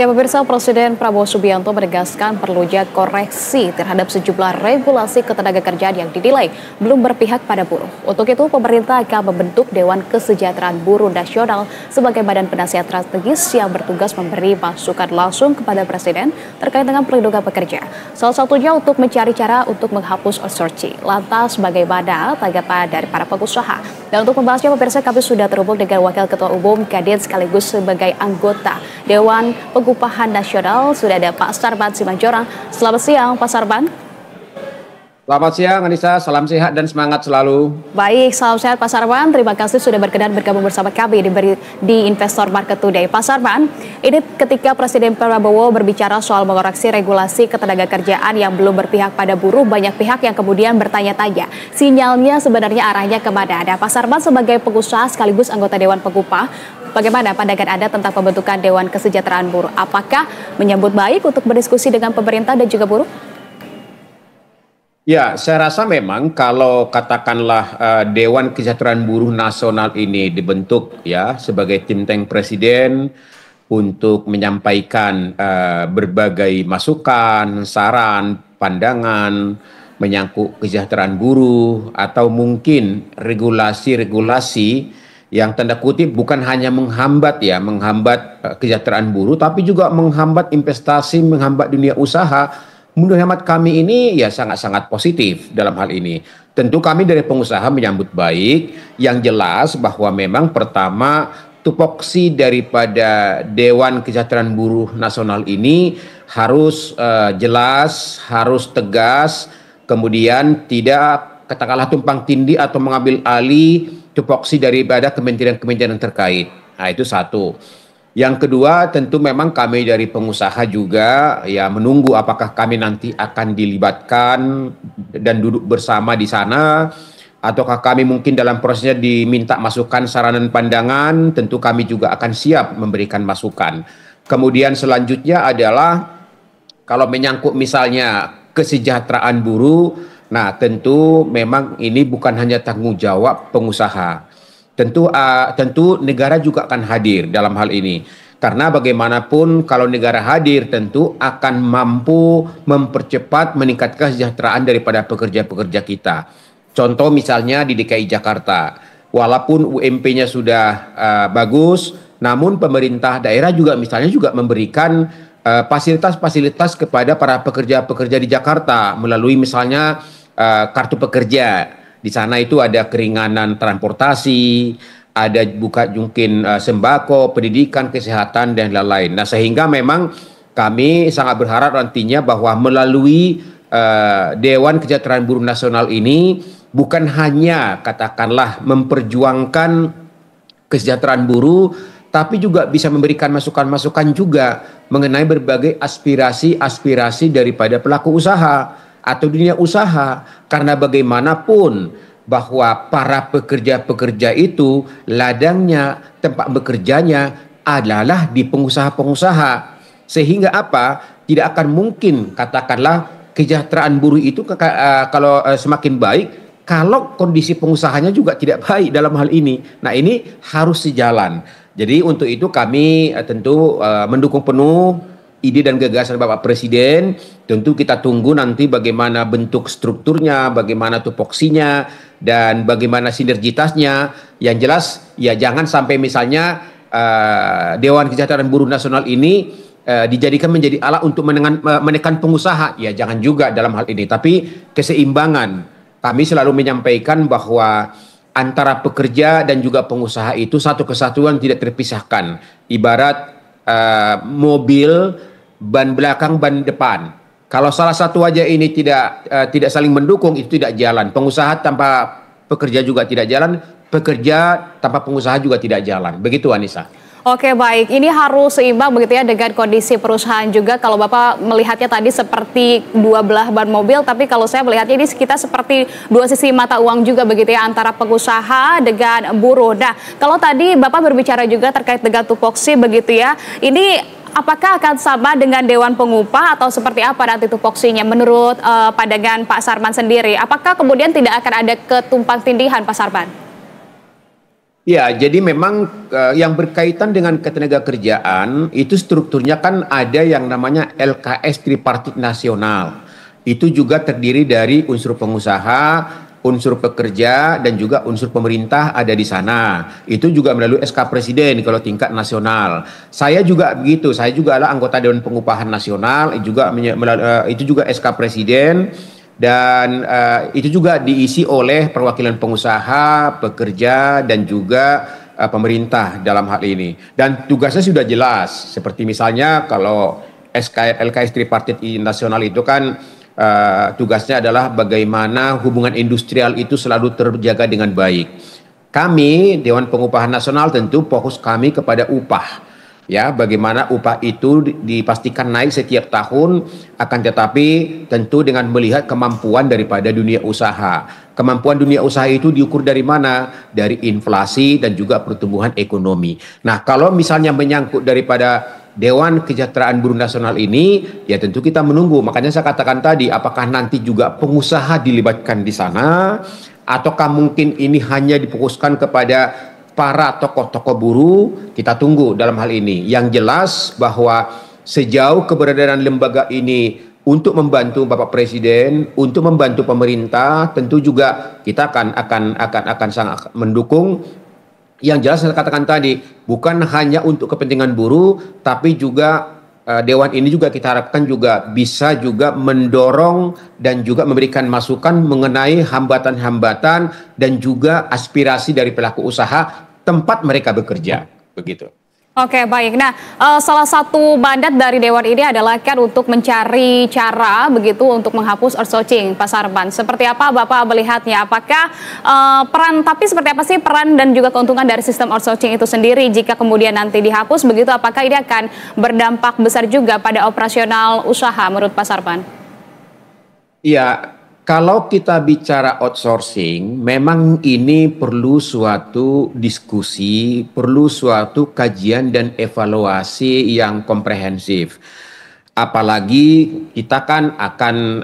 Ya pemirsa, Presiden Prabowo Subianto menegaskan perlunya koreksi terhadap sejumlah regulasi ketenagakerjaan yang dinilai belum berpihak pada buruh. Untuk itu, pemerintah akan membentuk Dewan Kesejahteraan Buruh Nasional sebagai badan penasihat strategis yang bertugas memberi masukan langsung kepada Presiden terkait dengan perlindungan pekerja. Salah satunya untuk mencari cara untuk menghapus outsourcing. Lantas bagaimana tanggapan dari para pengusaha? Dan untuk membahasnya, pemirsa, kami sudah terhubung dengan Wakil Ketua Umum Kadin sekaligus sebagai anggota Dewan Pengupahan Nasional, sudah ada Pak Sarban Simanjorang. Selamat siang, Pak Sarban. Selamat siang, Anissa. Salam sehat dan semangat selalu. Baik, salam sehat Pak Sarban. Terima kasih sudah berkenan bergabung bersama kami di Investor Market Today. Pak Sarban, ini ketika Presiden Prabowo berbicara soal mengoreksi regulasi ketenagakerjaan yang belum berpihak pada buruh, banyak pihak yang kemudian bertanya-tanya. Sinyalnya sebenarnya arahnya kemana? Ada Pak Sarban sebagai pengusaha sekaligus anggota Dewan Pengupah. Bagaimana pandangan Anda tentang pembentukan Dewan Kesejahteraan Buruh? Apakah menyambut baik untuk berdiskusi dengan pemerintah dan juga buruh? Ya, saya rasa memang kalau katakanlah Dewan Kesejahteraan Buruh Nasional ini dibentuk ya sebagai think tank Presiden untuk menyampaikan berbagai masukan, saran, pandangan menyangkut kesejahteraan buruh atau mungkin regulasi-regulasi yang tanda kutip bukan hanya menghambat kesejahteraan buruh, tapi juga menghambat investasi, menghambat dunia usaha. Menurut hemat kami ini ya sangat-sangat positif dalam hal ini. Tentu kami dari pengusaha menyambut baik, yang jelas bahwa memang pertama tupoksi daripada Dewan Kesejahteraan Buruh Nasional ini harus jelas, harus tegas, kemudian tidak katakanlah tumpang tindih atau mengambil alih tupoksi daripada kementerian-kementerian terkait. Nah, itu satu. Yang kedua, tentu memang kami dari pengusaha juga ya menunggu apakah kami nanti akan dilibatkan dan duduk bersama di sana, ataukah kami mungkin dalam prosesnya diminta masukan, saran dan pandangan. Tentu kami juga akan siap memberikan masukan. Kemudian selanjutnya adalah kalau menyangkut misalnya kesejahteraan buruh, nah tentu memang ini bukan hanya tanggung jawab pengusaha. Tentu negara juga akan hadir dalam hal ini. Karena bagaimanapun kalau negara hadir tentu akan mampu mempercepat meningkatkan kesejahteraan daripada pekerja-pekerja kita. Contoh misalnya di DKI Jakarta, walaupun UMP-nya sudah bagus, namun pemerintah daerah juga misalnya juga memberikan fasilitas-fasilitas kepada para pekerja-pekerja di Jakarta melalui misalnya kartu pekerja. Di sana itu ada keringanan transportasi, ada buka mungkin sembako, pendidikan, kesehatan, dan lain-lain. Nah, sehingga memang kami sangat berharap nantinya bahwa melalui Dewan Kesejahteraan Buruh Nasional ini bukan hanya katakanlah memperjuangkan kesejahteraan buruh, tapi juga bisa memberikan masukan-masukan juga mengenai berbagai aspirasi-aspirasi daripada pelaku usaha atau dunia usaha, karena bagaimanapun bahwa para pekerja-pekerja itu ladangnya, tempat bekerjanya adalah di pengusaha-pengusaha, sehingga apa, tidak akan mungkin katakanlah kesejahteraan buruh itu kalau semakin baik kalau kondisi pengusahanya juga tidak baik dalam hal ini. Nah, ini harus sejalan. Jadi untuk itu kami tentu mendukung penuh ide dan gagasan Bapak Presiden. Tentu kita tunggu nanti bagaimana bentuk strukturnya, bagaimana tupoksinya, dan bagaimana sinergitasnya. Yang jelas ya jangan sampai misalnya Dewan Kesejahteraan Buruh Nasional ini dijadikan menjadi alat untuk menekan pengusaha. Ya jangan juga dalam hal ini, tapi keseimbangan. Kami selalu menyampaikan bahwa antara pekerja dan juga pengusaha itu satu kesatuan tidak terpisahkan. Ibarat mobil, ban belakang, ban depan. Kalau salah satu aja ini tidak saling mendukung, itu tidak jalan. Pengusaha tanpa pekerja juga tidak jalan, pekerja tanpa pengusaha juga tidak jalan. Begitu, Anissa. Oke, baik. Ini harus seimbang begitu ya dengan kondisi perusahaan juga. Kalau Bapak melihatnya tadi seperti dua belah ban mobil, tapi kalau saya melihatnya ini kita seperti dua sisi mata uang juga begitu ya, antara pengusaha dengan buruh. Nah, kalau tadi Bapak berbicara juga terkait dengan tupoksi begitu ya, ini apakah akan sama dengan Dewan Pengupah atau seperti apa nanti tupoksinya menurut pandangan Pak Sarban sendiri? Apakah kemudian tidak akan ada ketumpang tindihan, Pak Sarban? Ya, jadi memang yang berkaitan dengan ketenagakerjaan itu strukturnya kan ada yang namanya LKS Tripartit Nasional. Itu juga terdiri dari unsur pengusaha, unsur pekerja, dan juga unsur pemerintah ada di sana. Itu juga melalui SK Presiden kalau tingkat nasional. Saya juga begitu, saya juga adalah anggota Dewan Pengupahan Nasional, itu juga SK Presiden. Dan itu juga diisi oleh perwakilan pengusaha, pekerja, dan juga pemerintah dalam hal ini. Dan tugasnya sudah jelas, seperti misalnya kalau LKS Tripartit Nasional itu kan tugasnya adalah bagaimana hubungan industrial itu selalu terjaga dengan baik. Kami, Dewan Pengupahan Nasional, tentu fokus kami kepada upah. Ya, bagaimana upah itu dipastikan naik setiap tahun, akan tetapi tentu dengan melihat kemampuan daripada dunia usaha. Kemampuan dunia usaha itu diukur dari mana? Dari inflasi dan juga pertumbuhan ekonomi. Nah, kalau misalnya menyangkut daripada Dewan Kesejahteraan Buruh Nasional ini, ya tentu kita menunggu. Makanya saya katakan tadi, apakah nanti juga pengusaha dilibatkan di sana, ataukah mungkin ini hanya difokuskan kepada para tokoh-tokoh buruh? Kita tunggu dalam hal ini. Yang jelas bahwa sejauh keberadaan lembaga ini untuk membantu Bapak Presiden, untuk membantu pemerintah, tentu juga kita akan sangat mendukung. Yang jelas saya katakan tadi, bukan hanya untuk kepentingan buruh, tapi juga Dewan ini juga kita harapkan juga bisa juga mendorong dan juga memberikan masukan mengenai hambatan-hambatan dan juga aspirasi dari pelaku usaha tempat mereka bekerja, begitu. Oke, baik. Nah, salah satu mandat dari Dewan ini adalah kan untuk mencari cara begitu untuk menghapus outsourcing, Pak Sarban. Seperti apa Bapak melihatnya? Apakah tapi seperti apa sih peran dan juga keuntungan dari sistem outsourcing itu sendiri jika kemudian nanti dihapus begitu? Apakah ini akan berdampak besar juga pada operasional usaha menurut Pak Sarban? Ya, kalau kita bicara outsourcing, memang ini perlu suatu diskusi, perlu suatu kajian dan evaluasi yang komprehensif. Apalagi kita kan akan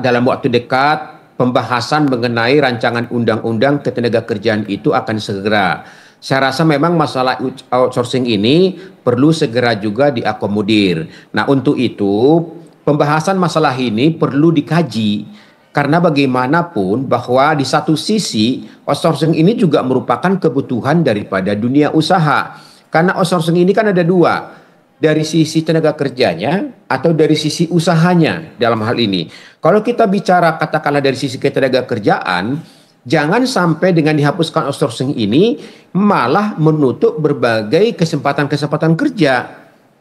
dalam waktu dekat pembahasan mengenai rancangan undang-undang ketenagakerjaan itu akan segera. Saya rasa memang masalah outsourcing ini perlu segera juga diakomodir. Nah, untuk itu pembahasan masalah ini perlu dikaji. Karena bagaimanapun bahwa di satu sisi outsourcing ini juga merupakan kebutuhan daripada dunia usaha. Karena outsourcing ini kan ada dua. Dari sisi tenaga kerjanya atau dari sisi usahanya dalam hal ini. Kalau kita bicara katakanlah dari sisi ketenaga kerjaan, jangan sampai dengan dihapuskan outsourcing ini malah menutup berbagai kesempatan-kesempatan kerja.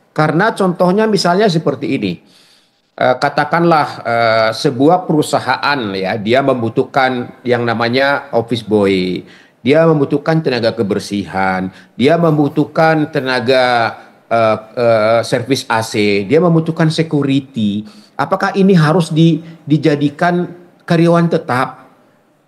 Karena contohnya misalnya seperti ini. Katakanlah sebuah perusahaan ya, dia membutuhkan yang namanya office boy, dia membutuhkan tenaga kebersihan, dia membutuhkan tenaga servis AC, dia membutuhkan security. Apakah ini harus dijadikan karyawan tetap?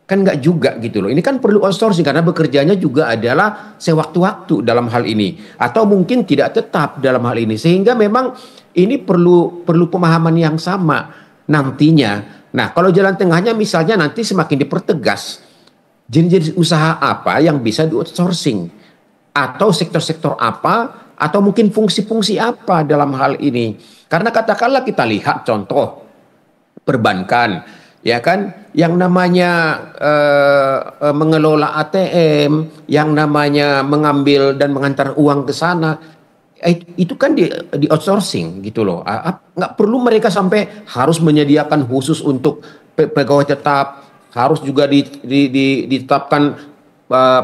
Kan nggak juga gitu loh. Ini kan perlu outsourcing karena bekerjanya juga adalah sewaktu-waktu dalam hal ini, atau mungkin tidak tetap dalam hal ini, sehingga memang ini perlu pemahaman yang sama nantinya. Nah, kalau jalan tengahnya misalnya nanti semakin dipertegas jenis-jenis usaha apa yang bisa di outsourcing, atau sektor-sektor apa, atau mungkin fungsi-fungsi apa dalam hal ini. Karena katakanlah kita lihat contoh perbankan, ya kan, yang namanya mengelola ATM, yang namanya mengambil dan mengantar uang ke sana, itu kan di outsourcing gitu loh. Nggak perlu mereka sampai harus menyediakan khusus untuk pegawai tetap, harus juga ditetapkan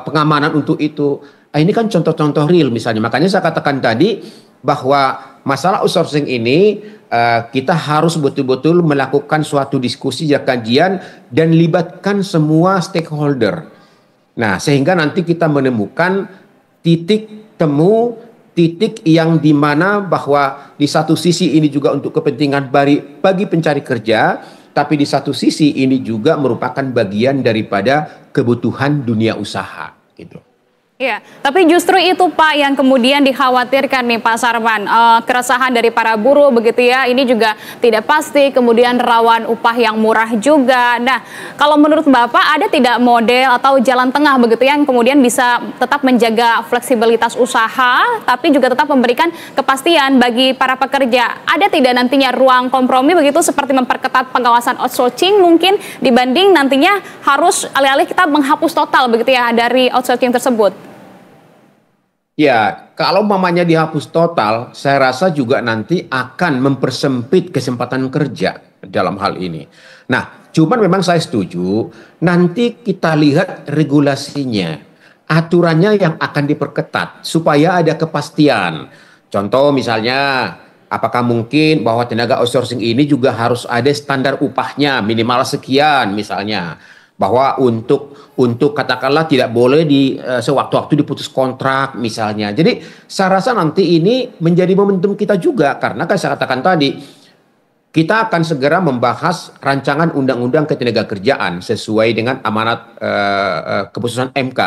pengamanan untuk itu. Ini kan contoh-contoh real misalnya. Makanya saya katakan tadi bahwa masalah outsourcing ini kita harus betul-betul melakukan suatu diskusi dan kajian dan libatkan semua stakeholder. Nah, sehingga nanti kita menemukan titik temu, titik yang dimana bahwa di satu sisi ini juga untuk kepentingan bagi pencari kerja, tapi di satu sisi ini juga merupakan bagian daripada kebutuhan dunia usaha gitu. Iya, tapi justru itu Pak yang kemudian dikhawatirkan nih Pak Sarman, keresahan dari para buruh begitu ya, ini juga tidak pasti, kemudian rawan upah yang murah juga. Nah, kalau menurut Bapak ada tidak model atau jalan tengah begitu yang kemudian bisa tetap menjaga fleksibilitas usaha, tapi juga tetap memberikan kepastian bagi para pekerja? Ada tidak nantinya ruang kompromi begitu seperti memperketat pengawasan outsourcing mungkin dibanding nantinya harus alih-alih kita menghapus total begitu ya dari outsourcing tersebut? Ya, kalau mamanya dihapus total, saya rasa juga nanti akan mempersempit kesempatan kerja dalam hal ini. Nah, cuman memang saya setuju, nanti kita lihat regulasinya, aturannya yang akan diperketat supaya ada kepastian. Contoh misalnya, apakah mungkin bahwa tenaga outsourcing ini juga harus ada standar upahnya minimal sekian misalnya, bahwa untuk katakanlah tidak boleh di sewaktu-waktu diputus kontrak misalnya. Jadi saya rasa nanti ini menjadi momentum kita juga karena kan saya katakan tadi kita akan segera membahas rancangan undang-undang ketenagakerjaan sesuai dengan amanat keputusan MK.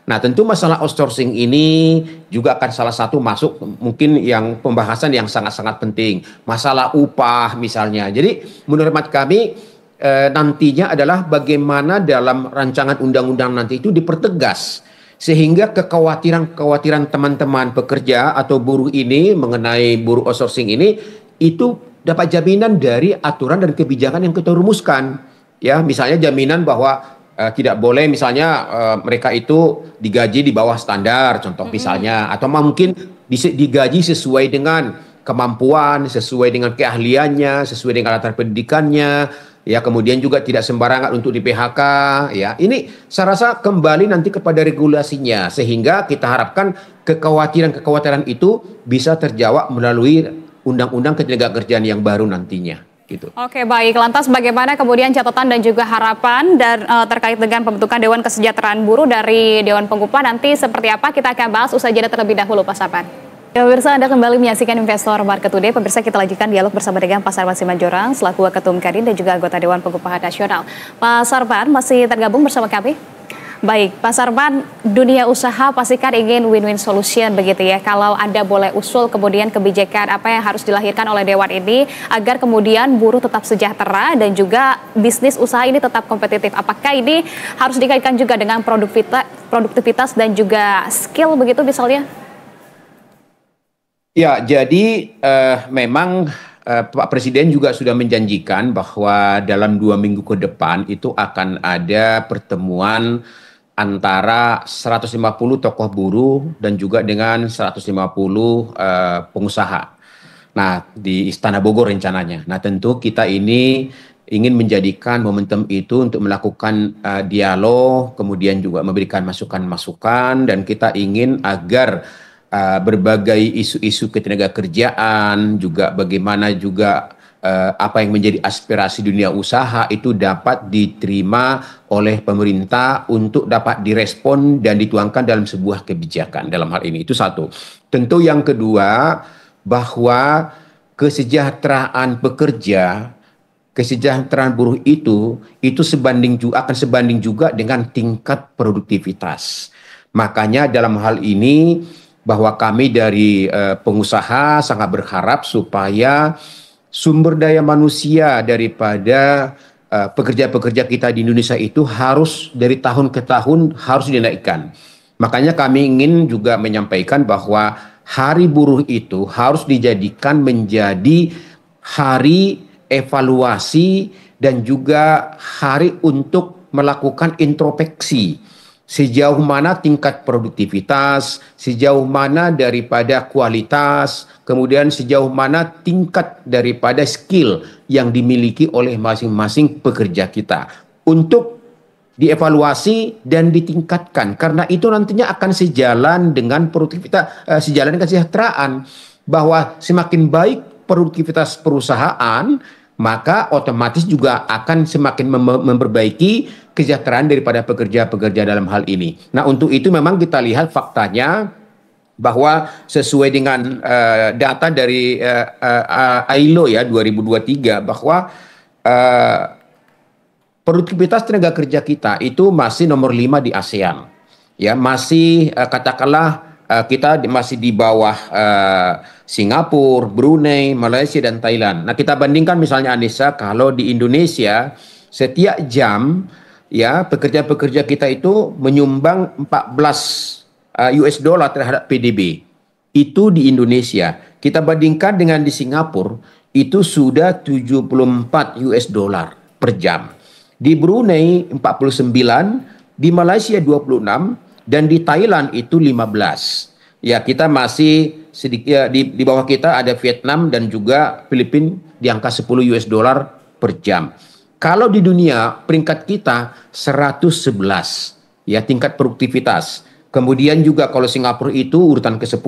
Nah, tentu masalah outsourcing ini juga akan salah satu masuk mungkin yang pembahasan yang sangat-sangat penting. Masalah upah misalnya. Jadi menurut kami nantinya adalah bagaimana dalam rancangan undang-undang nanti itu dipertegas sehingga kekhawatiran teman-teman pekerja atau buruh ini mengenai buruh outsourcing ini itu dapat jaminan dari aturan dan kebijakan yang kita rumuskan. Ya, misalnya jaminan bahwa tidak boleh misalnya mereka itu digaji di bawah standar contoh misalnya, atau mungkin digaji sesuai dengan kemampuan, sesuai dengan keahliannya, sesuai dengan latar pendidikannya. Ya, kemudian juga tidak sembarangan untuk di PHK. Ya, ini saya rasa kembali nanti kepada regulasinya sehingga kita harapkan kekhawatiran itu bisa terjawab melalui undang-undang ketenagakerjaan yang baru nantinya. Gitu. Oke, baik. Lantas bagaimana kemudian catatan dan juga harapan dan terkait dengan pembentukan Dewan Kesejahteraan Buruh dari Dewan Pengupahan nanti seperti apa? Kita akan bahas usai jeda terlebih dahulu, Pak Sarman. Ya, pemirsa, Anda kembali menyaksikan Investor Market Today. Pemirsa, kita lanjutkan dialog bersama dengan Pak Sarman Simanjorang selaku Ketum Kadin dan juga anggota Dewan Pengupahan Nasional. Pak Sarman masih tergabung bersama kami? Baik, Pak Sarman, dunia usaha pastikan ingin win-win solution begitu ya. Kalau Anda boleh usul kemudian kebijakan apa yang harus dilahirkan oleh Dewan ini agar kemudian buruh tetap sejahtera dan juga bisnis usaha ini tetap kompetitif. Apakah ini harus dikaitkan juga dengan produktivitas dan juga skill begitu misalnya? Ya, jadi memang Pak Presiden juga sudah menjanjikan bahwa dalam 2 minggu ke depan itu akan ada pertemuan antara 150 tokoh buruh dan juga dengan 150 pengusaha. Nah, di Istana Bogor rencananya. Nah, tentu kita ini ingin menjadikan momentum itu untuk melakukan dialog, kemudian juga memberikan masukan-masukan, dan kita ingin agar berbagai isu-isu ketenagakerjaan, juga bagaimana juga apa yang menjadi aspirasi dunia usaha itu dapat diterima oleh pemerintah untuk dapat direspon dan dituangkan dalam sebuah kebijakan dalam hal ini. Itu satu. Tentu yang kedua, bahwa kesejahteraan pekerja, kesejahteraan buruh itu akan sebanding juga dengan tingkat produktivitas. Makanya dalam hal ini bahwa kami dari pengusaha sangat berharap supaya sumber daya manusia daripada pekerja-pekerja kita di Indonesia itu harus dari tahun ke tahun harus dinaikkan. Makanya kami ingin juga menyampaikan bahwa Hari Buruh itu harus dijadikan menjadi hari evaluasi dan juga hari untuk melakukan introspeksi. Sejauh mana tingkat produktivitas, sejauh mana daripada kualitas, kemudian sejauh mana tingkat daripada skill yang dimiliki oleh masing-masing pekerja kita untuk dievaluasi dan ditingkatkan, karena itu nantinya akan sejalan dengan produktivitas, sejalan dengan kesejahteraan, bahwa semakin baik produktivitas perusahaan maka otomatis juga akan semakin memperbaiki kesejahteraan daripada pekerja-pekerja dalam hal ini. Nah, untuk itu memang kita lihat faktanya bahwa sesuai dengan data dari ILO ya 2023 bahwa produktivitas tenaga kerja kita itu masih nomor 5 di ASEAN. ya masih katakanlah kita masih di bawah Singapura, Brunei, Malaysia dan Thailand. Nah, kita bandingkan misalnya Anissa, kalau di Indonesia setiap jam ya pekerja-pekerja kita itu menyumbang 14 US dollar terhadap PDB. Itu di Indonesia. Kita bandingkan dengan di Singapura, itu sudah 74 US dollar per jam. Di Brunei 49, di Malaysia 26, dan di Thailand itu 15. Ya, kita masih sedikit ya, di bawah kita ada Vietnam dan juga Filipina di angka 10 US dollar per jam. Kalau di dunia peringkat kita 111 ya tingkat produktivitas. Kemudian juga kalau Singapura itu urutan ke-10,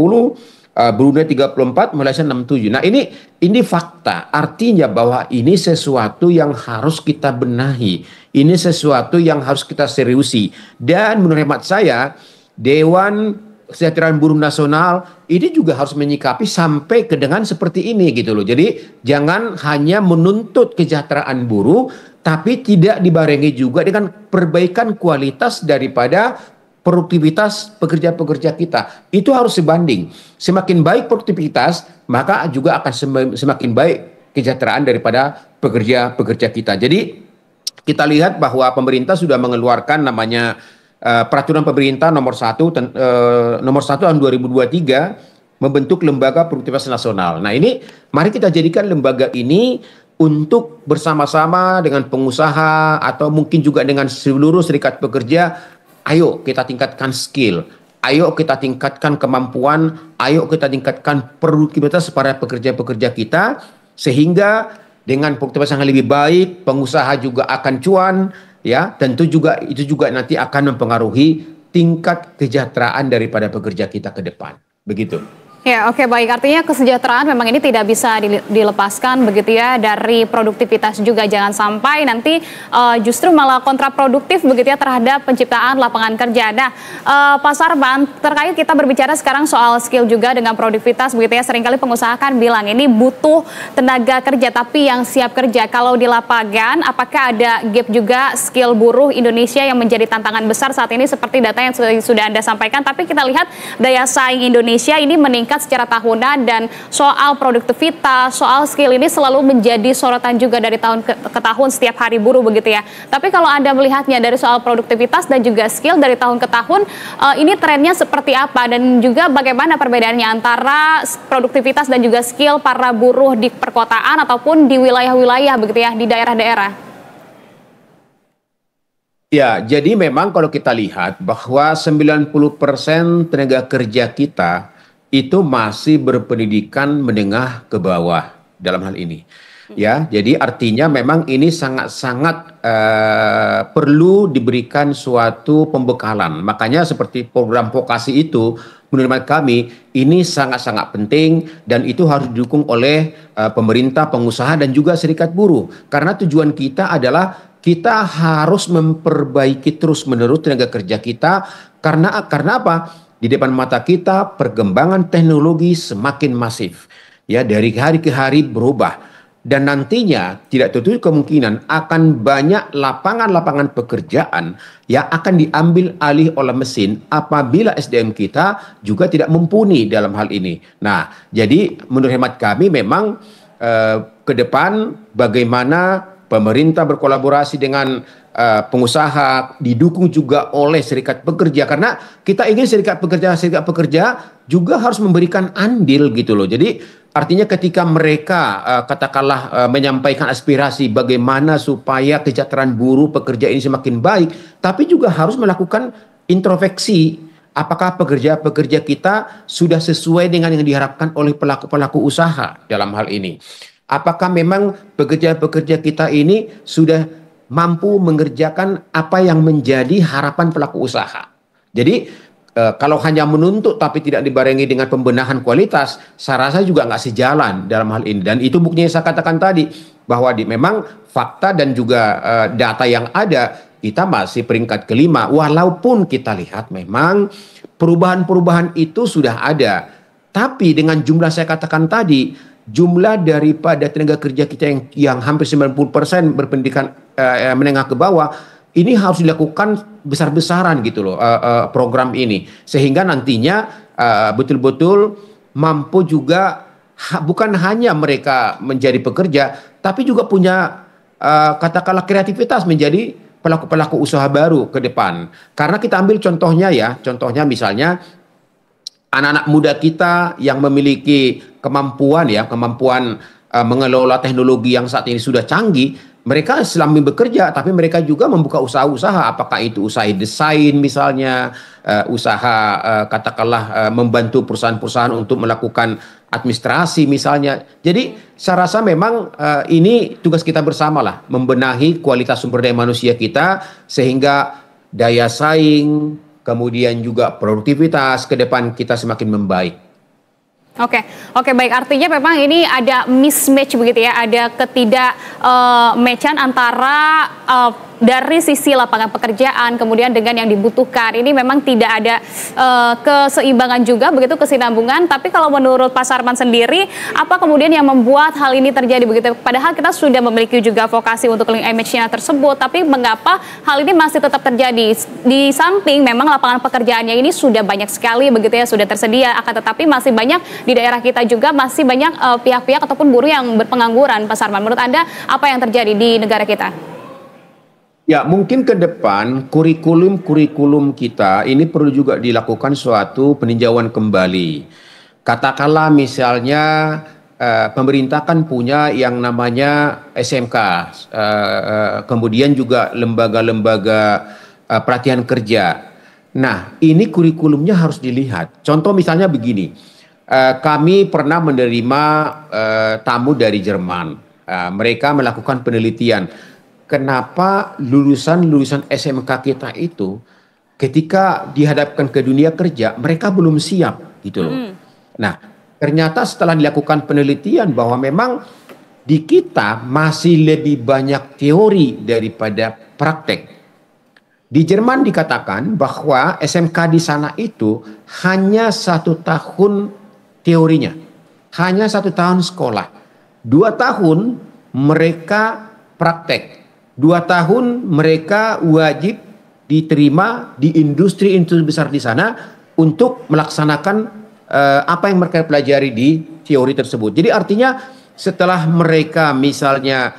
Brunei 34, Malaysia 67. Nah, ini fakta. Artinya bahwa ini sesuatu yang harus kita benahi. Ini sesuatu yang harus kita seriusi. Dan menurut hemat saya, Dewan Kesejahteraan Buruh Nasional ini juga harus menyikapi sampai ke dengan seperti ini gitu loh. Jadi jangan hanya menuntut kesejahteraan buruh, tapi tidak dibarengi juga dengan perbaikan kualitas daripada produktivitas pekerja-pekerja kita. Itu harus sebanding. Semakin baik produktivitas, maka juga akan semakin baik kesejahteraan daripada pekerja-pekerja kita. Jadi kita lihat bahwa pemerintah sudah mengeluarkan namanya peraturan pemerintah nomor 1 tahun 2023 membentuk lembaga produktivitas nasional. Nah, ini mari kita jadikan lembaga ini untuk bersama-sama dengan pengusaha atau mungkin juga dengan seluruh serikat pekerja. Ayo kita tingkatkan skill, ayo kita tingkatkan kemampuan, ayo kita tingkatkan produktivitas para pekerja-pekerja kita, sehingga dengan produktivitas yang lebih baik, pengusaha juga akan cuan, ya, tentu juga itu juga nanti akan mempengaruhi tingkat kesejahteraan daripada pekerja kita ke depan. Begitu. Ya, oke, baik. Artinya kesejahteraan memang ini tidak bisa dilepaskan begitu ya dari produktivitas juga. Jangan sampai nanti justru malah kontraproduktif begitu ya terhadap penciptaan lapangan kerja. Nah, Pak Sarban, terkait kita berbicara sekarang soal skill juga dengan produktivitas begitu ya. Seringkali pengusaha kan bilang ini butuh tenaga kerja tapi yang siap kerja. Kalau di lapangan, apakah ada gap juga skill buruh Indonesia yang menjadi tantangan besar saat ini seperti data yang sudah Anda sampaikan. Tapi kita lihat daya saing Indonesia ini meningkat secara tahunan dan soal produktivitas, soal skill ini selalu menjadi sorotan juga dari tahun ke tahun setiap hari buruh begitu ya. Tapi kalau Anda melihatnya dari soal produktivitas dan juga skill dari tahun ke tahun, ini trennya seperti apa dan juga bagaimana perbedaannya antara produktivitas dan juga skill para buruh di perkotaan ataupun di wilayah-wilayah begitu ya, di daerah-daerah? Ya, jadi memang kalau kita lihat bahwa 90% tenaga kerja kita itu masih berpendidikan menengah ke bawah dalam hal ini. Ya, jadi artinya memang ini sangat-sangat perlu diberikan suatu pembekalan. Makanya seperti program vokasi itu menurut kami ini sangat-sangat penting dan itu harus didukung oleh pemerintah, pengusaha dan juga serikat buruh. Karena tujuan kita adalah kita harus memperbaiki terus-menerus tenaga kerja kita karena apa? Di depan mata kita perkembangan teknologi semakin masif. Ya, dari hari ke hari berubah. Dan nantinya tidak tertutup kemungkinan akan banyak lapangan-lapangan pekerjaan yang akan diambil alih oleh mesin apabila SDM kita juga tidak mumpuni dalam hal ini. Nah, jadi menurut hemat kami memang ke depan bagaimana pemerintah berkolaborasi dengan pengusaha, didukung juga oleh serikat pekerja karena kita ingin serikat pekerja juga harus memberikan andil gitu loh. Jadi artinya ketika mereka katakanlah menyampaikan aspirasi bagaimana supaya kesejahteraan buruh pekerja ini semakin baik, tapi juga harus melakukan introspeksi. Apakah pekerja-pekerja kita sudah sesuai dengan yang diharapkan oleh pelaku-pelaku usaha dalam hal ini? Apakah memang pekerja-pekerja kita ini sudah mampu mengerjakan apa yang menjadi harapan pelaku usaha. Jadi kalau hanya menuntut tapi tidak dibarengi dengan pembenahan kualitas, saya rasa juga nggak sejalan dalam hal ini. Dan itu buktinya saya katakan tadi bahwa memang fakta dan juga data yang ada kita masih peringkat kelima. Walaupun kita lihat memang perubahan-perubahan itu sudah ada, tapi dengan jumlah saya katakan tadi, jumlah daripada tenaga kerja kita yang hampir 90% berpendidikan menengah ke bawah, ini harus dilakukan besar-besaran gitu loh, program ini, sehingga nantinya betul-betul mampu juga bukan hanya mereka menjadi pekerja, tapi juga punya katakanlah kreativitas menjadi pelaku-pelaku usaha baru ke depan. Karena kita ambil contohnya ya, contohnya misalnya anak-anak muda kita yang memiliki kemampuan ya, kemampuan mengelola teknologi yang saat ini sudah canggih, mereka selama bekerja, tapi mereka juga membuka usaha-usaha, apakah itu usaha desain misalnya, usaha katakanlah membantu perusahaan-perusahaan untuk melakukan administrasi misalnya. Jadi saya rasa memang ini tugas kita bersama lah, membenahi kualitas sumber daya manusia kita sehingga daya saing, kemudian juga produktivitas ke depan kita semakin membaik. Oke, oke, baik. Artinya memang ini ada mismatch begitu ya, ada matchan antara dari sisi lapangan pekerjaan, kemudian dengan yang dibutuhkan. Ini memang tidak ada keseimbangan juga, begitu, kesinambungan. Tapi kalau menurut Pak Sarman sendiri, apa kemudian yang membuat hal ini terjadi begitu? Padahal kita sudah memiliki juga vokasi untuk link image-nya tersebut, tapi mengapa hal ini masih tetap terjadi? Di samping memang lapangan pekerjaannya ini sudah banyak sekali begitu ya, sudah tersedia, akan tetapi masih banyak di daerah kita juga masih banyak pihak-pihak ataupun buruh yang berpengangguran, Pak Sarman. Menurut Anda apa yang terjadi di negara kita? Ya, mungkin ke depan kurikulum kita ini perlu juga dilakukan suatu peninjauan kembali. Katakanlah misalnya pemerintah kan punya yang namanya SMK, kemudian juga lembaga-lembaga pelatihan kerja. Nah, ini kurikulumnya harus dilihat. Contoh misalnya begini, kami pernah menerima tamu dari Jerman. Mereka melakukan penelitian. Kenapa lulusan-lulusan SMK kita itu ketika dihadapkan ke dunia kerja mereka belum siap gitu loh. Nah, ternyata setelah dilakukan penelitian bahwa memang di kita masih lebih banyak teori daripada praktek. Di Jerman dikatakan bahwa SMK di sana itu hanya 1 tahun teorinya, hanya 1 tahun sekolah, 2 tahun mereka praktek. 2 tahun mereka wajib diterima di industri-industri besar di sana untuk melaksanakan apa yang mereka pelajari di teori tersebut. Jadi artinya setelah mereka misalnya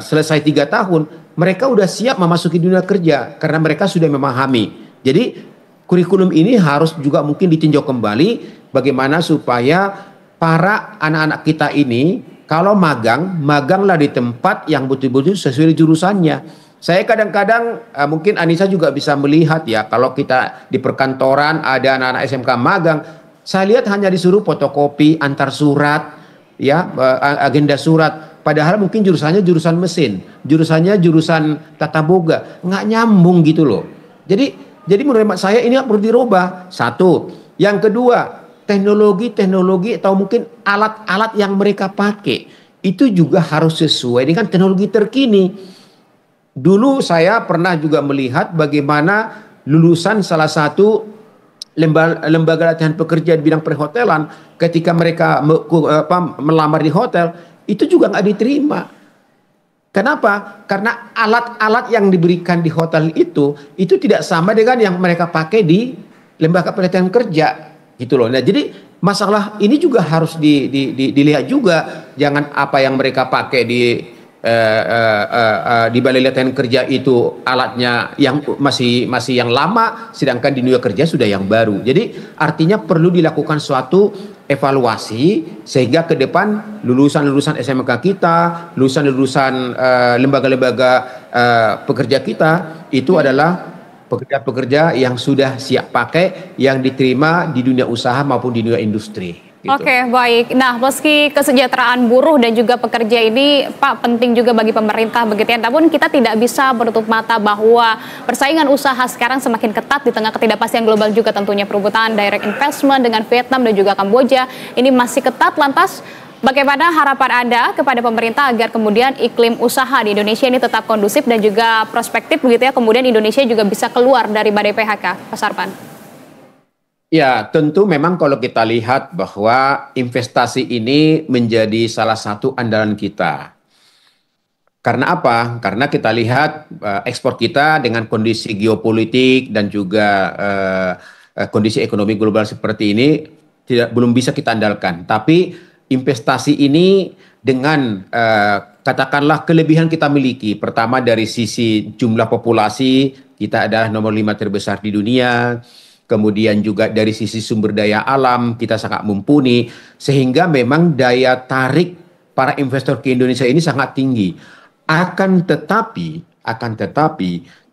selesai 3 tahun, mereka udah siap memasuki dunia kerja karena mereka sudah memahami. Jadi kurikulum ini harus juga mungkin ditinjau kembali bagaimana supaya para anak-anak kita ini kalau maganglah di tempat yang betul-betul sesuai jurusannya. Saya kadang-kadang mungkin Anissa juga bisa melihat ya, kalau kita di perkantoran ada anak-anak SMK magang, saya lihat hanya disuruh fotokopi, antar surat, ya, agenda surat. Padahal mungkin jurusannya jurusan mesin, jurusannya jurusan tata boga, nggak nyambung gitu loh. Jadi menurut saya ini perlu dirubah. Satu, yang kedua, teknologi atau mungkin alat-alat yang mereka pakai itu juga harus sesuai dengan teknologi terkini. Dulu saya pernah juga melihat bagaimana lulusan salah satu lembaga latihan pekerja di bidang perhotelan ketika mereka melamar di hotel itu juga nggak diterima. Kenapa? Karena alat-alat yang diberikan di hotel itu tidak sama dengan yang mereka pakai di lembaga pelatihan kerja. Gitu loh. Nah, jadi masalah ini juga harus dilihat juga. Jangan apa yang mereka pakai di balai latihan kerja itu alatnya yang masih yang lama, sedangkan di dunia kerja sudah yang baru. Jadi artinya perlu dilakukan suatu evaluasi sehingga ke depan lulusan-lulusan SMK kita, lulusan-lulusan lembaga-lembaga pekerja kita itu adalah pekerja-pekerja yang sudah siap pakai, yang diterima di dunia usaha maupun di dunia industri. Gitu. Oke, baik. Nah, meski kesejahteraan buruh dan juga pekerja ini, Pak, penting juga bagi pemerintah begitu ya. Namun kita tidak bisa menutup mata bahwa persaingan usaha sekarang semakin ketat di tengah ketidakpastian global juga tentunya. Perebutan direct investment dengan Vietnam dan juga Kamboja ini masih ketat. Lantas bagaimana harapan Anda kepada pemerintah agar kemudian iklim usaha di Indonesia ini tetap kondusif dan juga prospektif begitu ya, kemudian Indonesia juga bisa keluar dari badai PHK, Pak Sarman? Ya, tentu memang kalau kita lihat bahwa investasi ini menjadi salah satu andalan kita. Karena apa? Karena kita lihat ekspor kita dengan kondisi geopolitik dan juga kondisi ekonomi global seperti ini belum bisa kita andalkan. Tapi investasi ini dengan katakanlah kelebihan kita miliki. Pertama dari sisi jumlah populasi, kita adalah nomor 5 terbesar di dunia. Kemudian juga dari sisi sumber daya alam, kita sangat mumpuni. Sehingga memang daya tarik para investor ke Indonesia ini sangat tinggi. Akan tetapi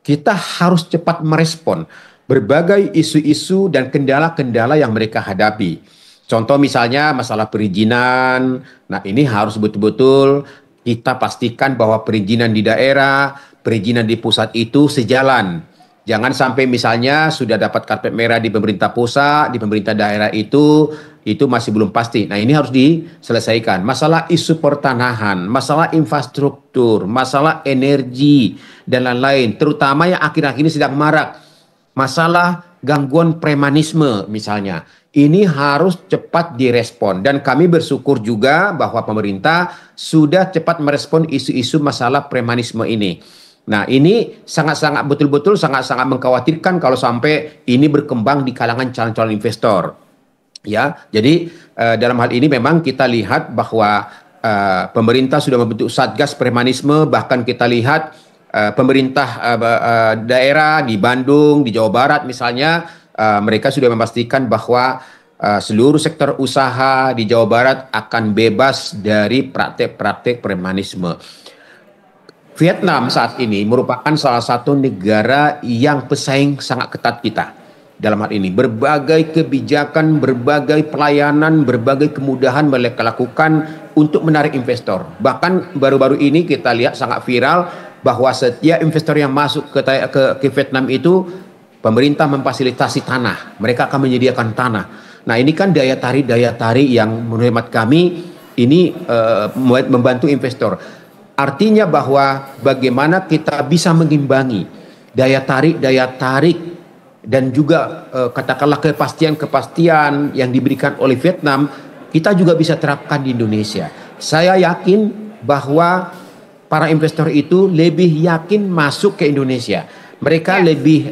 kita harus cepat merespon berbagai isu-isu dan kendala-kendala yang mereka hadapi. Contoh misalnya masalah perizinan. Nah, ini harus betul-betul kita pastikan bahwa perizinan di daerah, perizinan di pusat itu sejalan. Jangan sampai misalnya sudah dapat karpet merah di pemerintah pusat, di pemerintah daerah itu masih belum pasti. Nah, ini harus diselesaikan. Masalah isu pertanahan, masalah infrastruktur, masalah energi, dan lain-lain. Terutama yang akhir-akhir ini sedang marak. Masalah gangguan premanisme misalnya. Ini harus cepat direspon. Dan kami bersyukur juga bahwa pemerintah sudah cepat merespon isu-isu masalah premanisme ini. Nah, ini sangat-sangat betul-betul sangat-sangat mengkhawatirkan kalau sampai ini berkembang di kalangan calon-calon investor. Ya, jadi dalam hal ini memang kita lihat bahwa pemerintah sudah membentuk satgas premanisme, bahkan kita lihat pemerintah daerah di Bandung, di Jawa Barat misalnya, mereka sudah memastikan bahwa seluruh sektor usaha di Jawa Barat akan bebas dari praktek-praktek premanisme. Vietnam saat ini merupakan salah satu negara yang pesaing sangat ketat kita. Dalam hal ini, berbagai kebijakan, berbagai pelayanan, berbagai kemudahan mereka lakukan untuk menarik investor. Bahkan baru-baru ini kita lihat sangat viral bahwa setiap investor yang masuk ke Vietnam itu, pemerintah memfasilitasi tanah. Mereka akan menyediakan tanah. Nah, ini kan daya tarik yang menurut hemat kami ini membantu investor. Artinya bahwa bagaimana kita bisa mengimbangi daya tarik dan juga katakanlah kepastian yang diberikan oleh Vietnam, kita juga bisa terapkan di Indonesia. Saya yakin bahwa para investor itu lebih yakin masuk ke Indonesia. Mereka lebih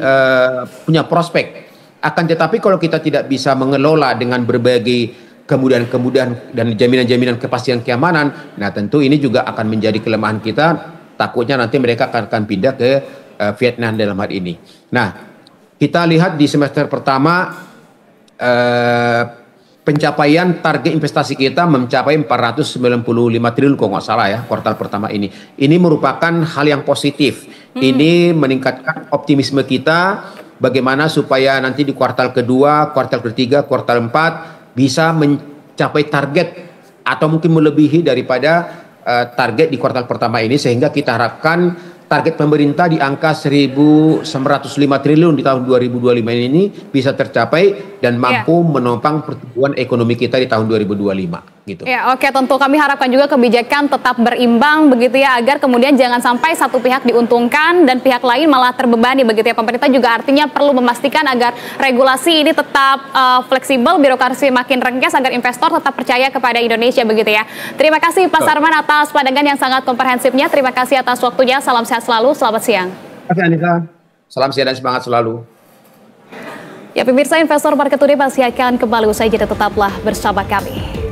punya prospek. Akan tetapi kalau kita tidak bisa mengelola dengan berbagai kemudahan-kemudahan dan jaminan-jaminan kepastian keamanan, nah tentu ini juga akan menjadi kelemahan kita. Takutnya nanti mereka akan pindah ke Vietnam dalam hal ini. Nah, kita lihat di semester pertama pencapaian target investasi kita mencapai 495 triliun kalau nggak salah ya, kuartal pertama ini. Ini merupakan hal yang positif. Ini meningkatkan optimisme kita bagaimana supaya nanti di kuartal kedua, kuartal ketiga, kuartal 4 bisa mencapai target atau mungkin melebihi daripada target di kuartal pertama ini, sehingga kita harapkan target pemerintah di angka 1.905 triliun di tahun 2025 ini bisa tercapai dan mampu menopang pertumbuhan ekonomi kita di tahun 2025 gitu. Ya, oke, tentu kami harapkan juga kebijakan tetap berimbang begitu ya, agar kemudian jangan sampai satu pihak diuntungkan dan pihak lain malah terbebani begitu ya. Pemerintah juga artinya perlu memastikan agar regulasi ini tetap fleksibel, birokrasi makin rengges agar investor tetap percaya kepada Indonesia begitu ya. Terima kasih Pak Sarman atas pandangan yang sangat komprehensifnya. Terima kasih atas waktunya. Salam sehat selalu. Selamat siang. Terima kasih Anissa. Salam sehat dan semangat selalu. Ya pemirsa, Investor Market Today masih akan kembali usai jeda, tetaplah bersama kami.